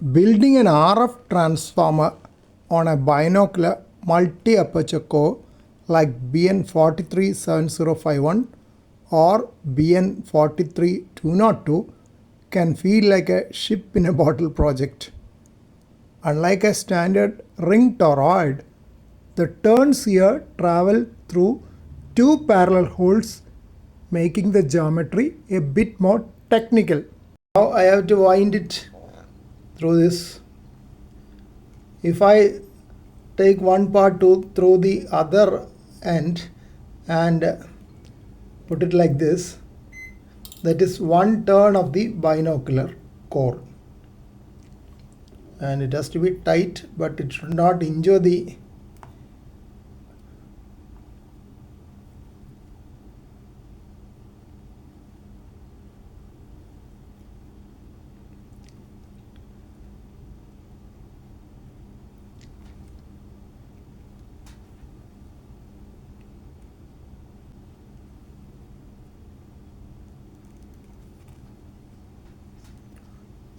Building an RF transformer on a binocular multi-aperture core like BN437051 or BN43202 can feel like a ship in a bottle project. Unlike a standard ring toroid, the turns here travel through two parallel holes, making the geometry a bit more technical. Now I have to wind it through this. If I take one part through the other end and put it like this, that is one turn of the binocular core, and it has to be tight, but it should not injure the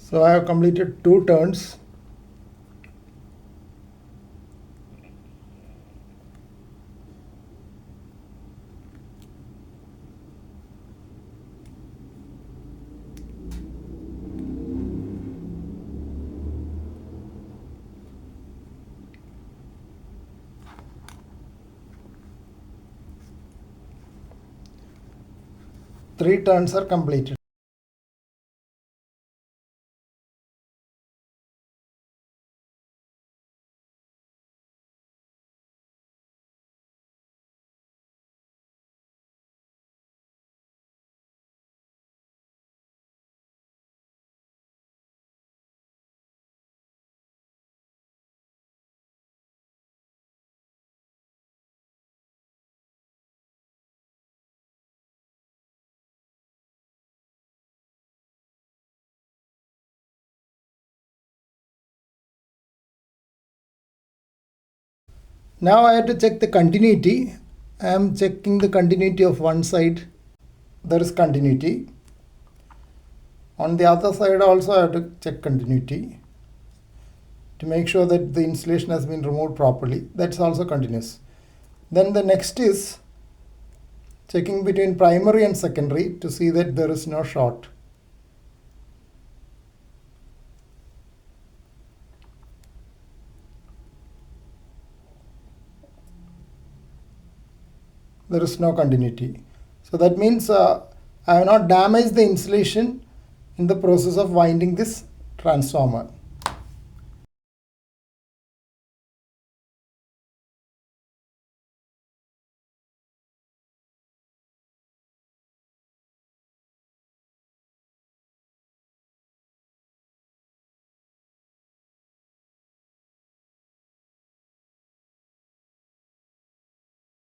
So I have completed two turns. Three turns are completed. Now I have to check the continuity. I am checking the continuity of one side. There is continuity. On the other side also I have to check continuity to make sure that the insulation has been removed properly. That's also continuous. Then the next is checking between primary and secondary to see that there is no short. There is no continuity. So that means I have not damaged the insulation in the process of winding this transformer.